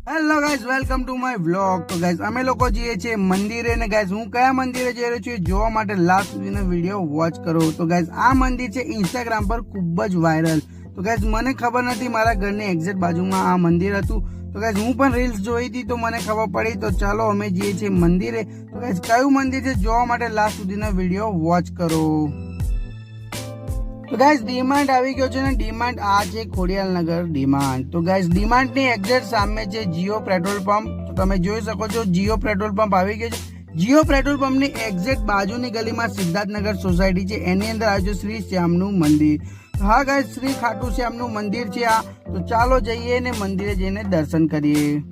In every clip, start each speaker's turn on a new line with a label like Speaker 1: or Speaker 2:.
Speaker 1: Hello guys, welcome to my vlog. તો guys અમે લોકો જઈએ છીએ મંદિરે ને ગાઈઝ હું કયા મંદિરે જઈ રહ્યો છું જોવા માટે લાસ્ટ સુધીનો વિડીયો વોચ કરો। તો ગાઈઝ આ મંદિર છે ઇન્સ્ટાગ્રામ પર ખૂબ જ વાયરલ। તો ગાઈઝ મને ખબર નથી, મારા ઘરની એક્ઝેક્ટ બાજુમાં આ મંદિર હતું। તો ગાઈઝ હું પણ રીલ્સ જોઈ હતી તો મને ખબર પડી। તો ચાલો અમે જઈએ છીએ મંદિરે। તો ગાઈઝ કયું મંદિર છે જોવા માટે લાસ્ટ સુધીનો વિડીયો વોચ કરો। તો ગાઈઝ ડીમાર્ટ આવી ગયો છે ને ડીમાર્ટ આ છે ખોડિયાલનગર ડીમાર્ટ। તો ગાઈઝ ડીમાર્ટ ની એક્ઝેક્ટ સામે છે જીઓ પેટ્રોલ પંપ। તો તમે જોઈ શકો છો જીઓ પેટ્રોલ પંપ આવી ગયો છે। જીઓ પેટ્રોલ પંપ ની એક્ઝેક્ટ બાજુની ગલીમાં સિદ્ધાર્થનગર સોસાયટી છે, એની અંદર આવ્યું શ્રી શ્યામનું મંદિર। હા ગાઈઝ, શ્રી ખાટુ શ્યામનું મંદિર છે આ। તો ચાલો જઈએ ને મંદિરે જઈને દર્શન કરીએ।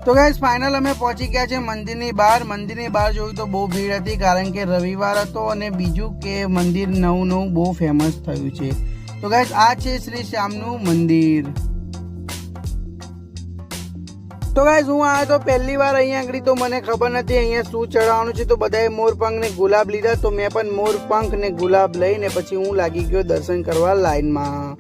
Speaker 1: તો ગાઈઝ ફાઇનલ અમે પહોંચી ગયા છે મંદિરની બહાર। મંદિરની બહાર જોયું તો બહુ ભીડ હતી, કારણ કે રવિવાર હતો અને બીજું કે મંદિર નવું બહુ ફેમસ થયું છે। તો ગાઈઝ આ છે શ્રી શ્યામનું મંદિર। તો ગાઈઝ હું આવ્યો તો પહેલી વાર અહીંયા આગળ, તો મને ખબર નથી અહીંયા શું ચડાવવાનું છે। તો બધાએ મોરપંખ ને ગુલાબ લીધા, તો મેં પણ મોરપંખ ને ગુલાબ લઈને પછી હું લાગી ગયો દર્શન કરવા લાઈનમાં।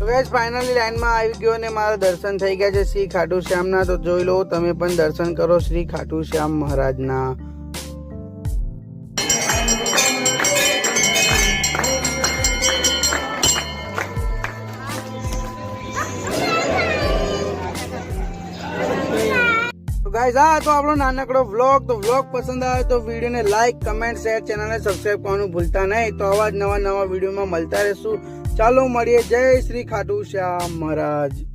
Speaker 1: તો ગાઈઝ ફાઇનલી લાઈનમાં આવી ગયો અને મારા દર્શન થઈ ગયા છે શ્રી ખાટુ શ્યામના। તો જોઈ લો, તમે પણ દર્શન કરો શ્રી ખાટુ શ્યામ મહારાજના। ગાઈઝ આ તો આપણો નાનકડો વ્લોગ। તો વ્લોગ પસંદ આવે તો વિડીયોને લાઈક, કમેન્ટ, શેર, ચેનલને સબસ્ક્રાઇબ કરવાનું ભૂલતા નહીં। તો આવા જ નવા વિડીયોમાં મળતા રહેશું। ચાલો મળીએ। જય શ્રી ખાટુ શ્યામ મહારાજ।